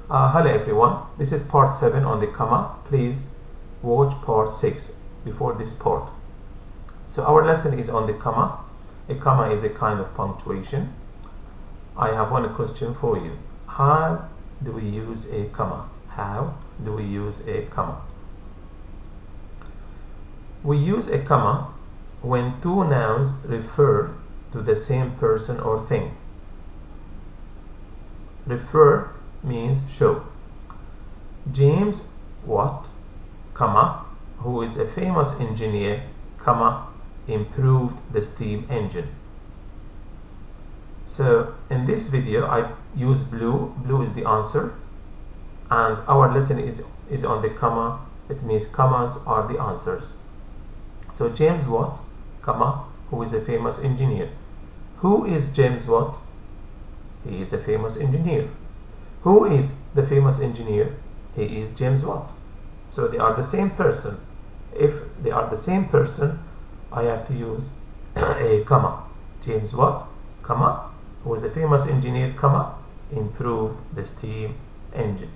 Hello everyone, this is part 7 on the comma. Please watch part 6 before this part. So our lesson is on the comma. A comma is a kind of punctuation. I have one question for you. How do we use a comma? How do we use a comma? We use a comma when two nouns refer to the same person or thing. Refer means show. James Watt, comma, who is a famous engineer, comma, improved the steam engine. So in this video I use blue. Blue is the answer, and our lesson is on the comma. It means commas are the answers. So James Watt, comma, who is a famous engineer. Who is James Watt? He is a famous engineer. Who is the famous engineer? He is James Watt. So they are the same person. If they are the same person, I have to use a comma. James Watt, comma, who is a famous engineer, comma, improved the steam engine.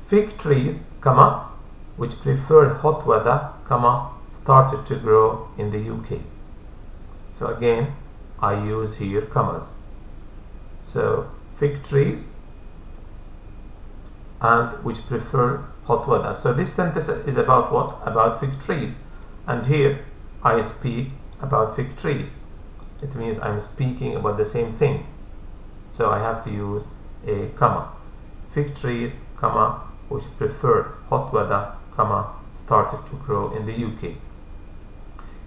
Fig trees, comma, which preferred hot weather, comma, started to grow in the UK. So again, I use here commas. So fig trees and which prefer hot weather. So this sentence is about what? About fig trees. And here I speak about fig trees. It means I'm speaking about the same thing. So I have to use a comma. Fig trees, comma, which prefer hot weather, comma, started to grow in the UK.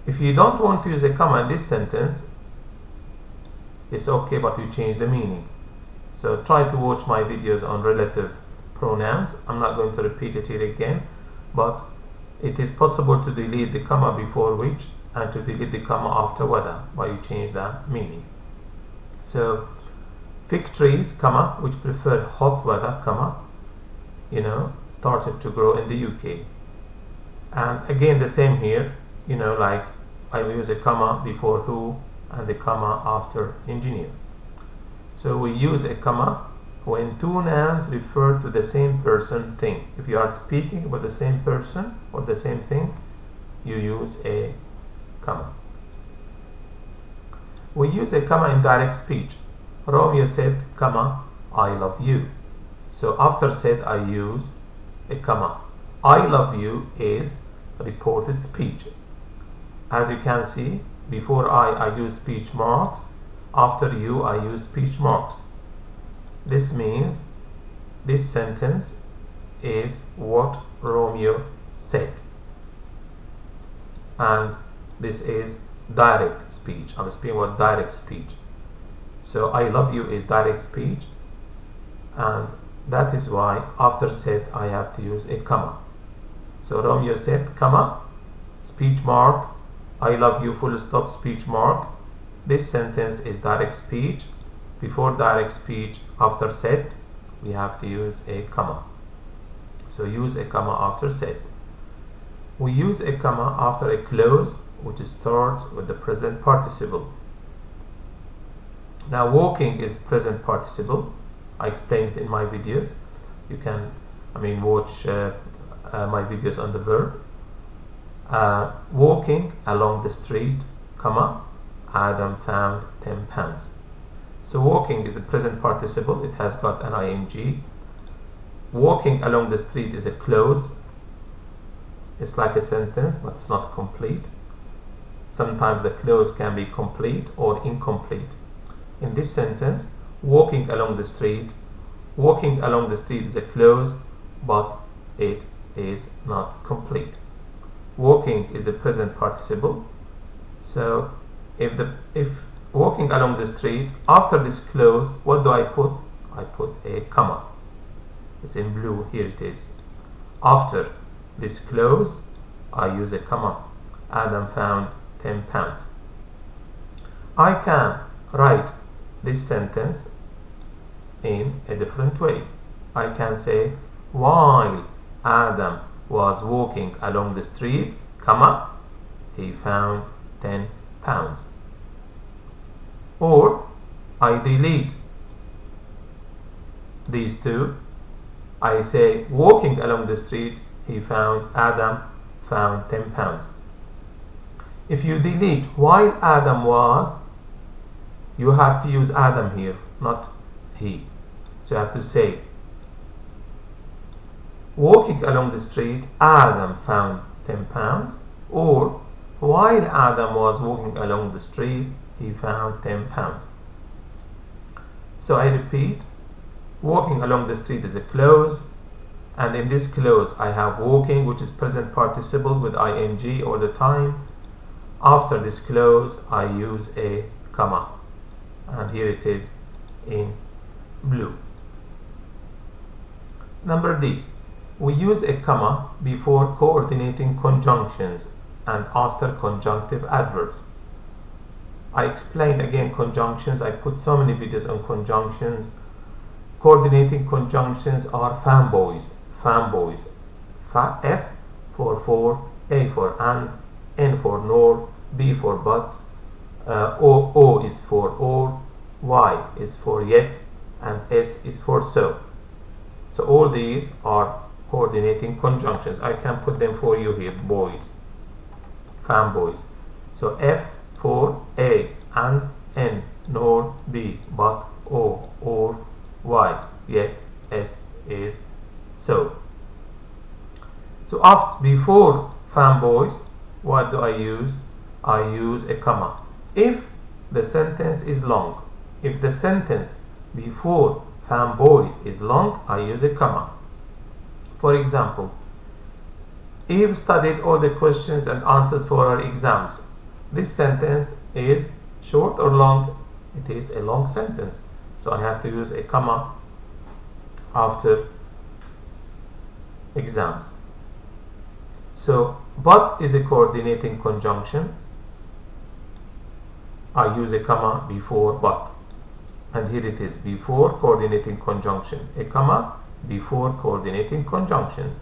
If you don't want to use a comma in this sentence, it's okay, but you change the meaning. So try to watch my videos on relative pronouns. I'm not going to repeat it here again, but it is possible to delete the comma before which and to delete the comma after whether, but you change the meaning. So fig trees, comma, which prefer hot weather, comma, started to grow in the UK. And again the same here, like I will use a comma before who and the comma after engineer. So we use a comma when two nouns refer to the same person, thing. If you are speaking about the same person or the same thing, you use a comma. We use a comma in direct speech. Romeo said, comma, I love you. So after said, I use a comma. I love you is reported speech. As you can see, before I use speech marks. After you, I use speech marks. This means this sentence is what Romeo said. And this is direct speech. I'm speaking about direct speech. So I love you is direct speech. And that is why after said, I have to use a comma. So Romeo said, comma, speech mark, I love you, full stop, speech mark. This sentence is direct speech. Before direct speech, after said, we have to use a comma. So use a comma after said. We use a comma after a clause which starts with the present participle. Now walking is present participle. I explained it in my videos. You can, watch my videos on the verb. Walking along the street, comma, Adam found 10 pounds. So walking is a present participle. It has got an ing. Walking along the street is a clause. It's like a sentence, but it's not complete. Sometimes the clause can be complete or incomplete. In this sentence, walking along the street is a clause, but it is not complete. Walking is a present participle. So if walking along the street, after this clause, what do I put? I put a comma. It's in blue. Here it is. After this clause, I use a comma. Adam found 10 pounds. I can write this sentence in a different way. I can say, while Adam was walking along the street, comma, he found 10 pounds. Or I delete these two, I say walking along the street, Adam found 10 pounds. If you delete while Adam was, you have to use Adam here, not he. So you have to say walking along the street, Adam found 10 pounds, or while Adam was walking along the street, he found 10 pounds. So I repeat, walking along the street is a clause, and in this clause I have walking, which is present participle with ing all the time. After this clause I use a comma, and here it is in blue. Number D, we use a comma before coordinating conjunctions and after conjunctive adverbs. I explained again conjunctions. I put so many videos on conjunctions. Coordinating conjunctions are fanboys. F for, A for and, N for nor, B for but, O is for or, Y is for yet, and S is for so. So all these are coordinating conjunctions. I can put them for you here, boys, fanboys. So F for A and N, nor, B, but, O, or, Y, yet, S is so. So before fanboys, what do I use? I use a comma. If the sentence is long, if the sentence before fanboys is long, I use a comma. For example, Eve studied all the questions and answers for her exams. This sentence is short or long? It is a long sentence. So I have to use a comma after exams. So, but is a coordinating conjunction. I use a comma before but. And here it is, before coordinating conjunction. A comma before coordinating conjunctions.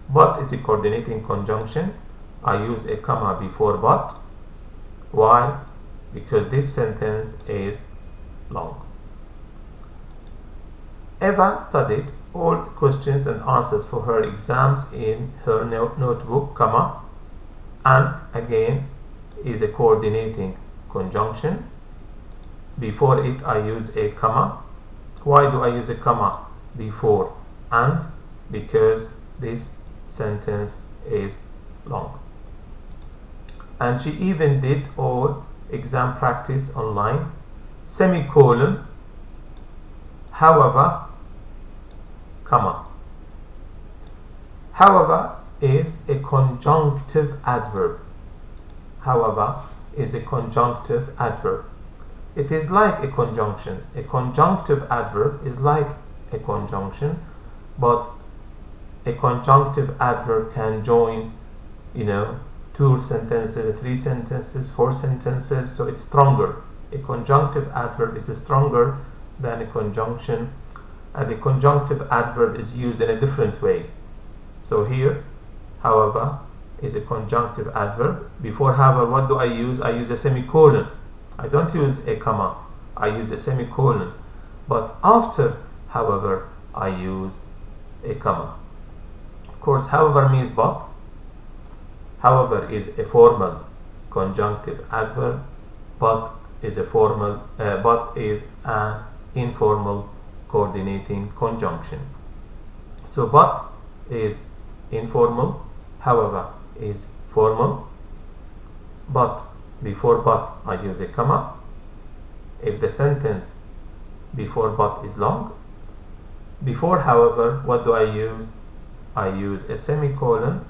But is a coordinating conjunction. I use a comma before but. Why? Because this sentence is long. Eva studied all questions and answers for her exams in her notebook, comma, and again is a coordinating conjunction. Before it I use a comma. Why do I use a comma before and? Because this sentence is long. And she even did all exam practice online. Semicolon, however, comma. However is a conjunctive adverb. However is a conjunctive adverb. It is like a conjunction. A conjunctive adverb is like a conjunction, but a conjunctive adverb can join, 2 sentences, 3 sentences, 4 sentences, so it's stronger. A conjunctive adverb is stronger than a conjunction, and the conjunctive adverb is used in a different way. So here, however, is a conjunctive adverb. Before however, what do I use? I use a semicolon. I don't use a comma. I use a semicolon. But after however, I use a comma. Of course, however means but. However is a formal conjunctive adverb. But is an informal coordinating conjunction. So but is informal, however is formal. But before but I use a comma. If the sentence before but is long, before however, what do I use? I use a semicolon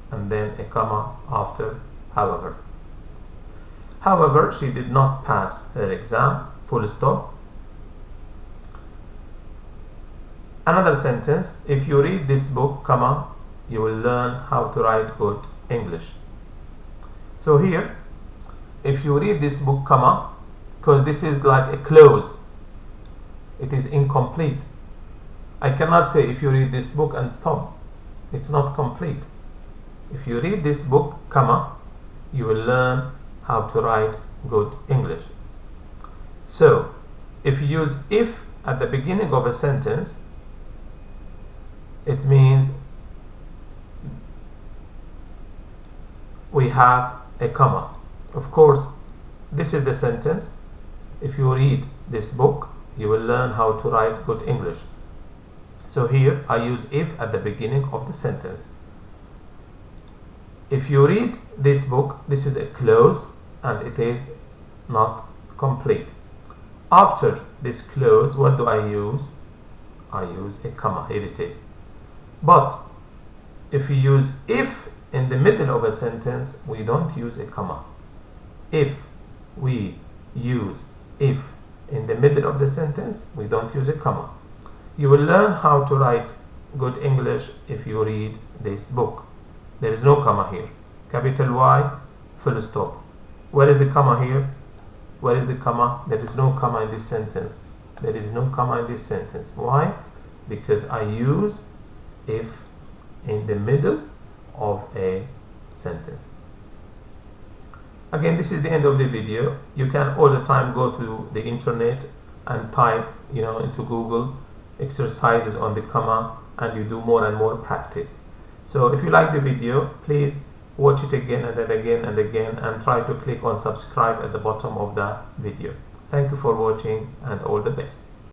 and then a comma after however. However, she did not pass her exam, full stop. Another sentence, if you read this book, comma, you will learn how to write good English. So here, if you read this book, comma, because this is like a clause, it is incomplete. I cannot say if you read this book and stop. It's not complete. If you read this book, comma, you will learn how to write good English. So if you use if at the beginning of a sentence, it means we have a comma. Of course, this is the sentence. If you read this book, you will learn how to write good English. So here I use if at the beginning of the sentence. If you read this book, this is a clause and it is not complete. After this clause, what do I use? I use a comma. Here it is. But if you use if in the middle of a sentence, we don't use a comma. If we use if in the middle of the sentence, we don't use a comma. You will learn how to write good English if you read this book. There is no comma here. Capital Y, full stop. Where is the comma here? Where is the comma? There is no comma in this sentence. There is no comma in this sentence. Why? Because I use if in the middle of a sentence. Again, this is the end of the video. You can all the time go to the internet and type, into Google exercises on the comma, and you do more and more practice. So if you like the video, please watch it again and then again and again, and try to click on subscribe at the bottom of the video. Thank you for watching and all the best.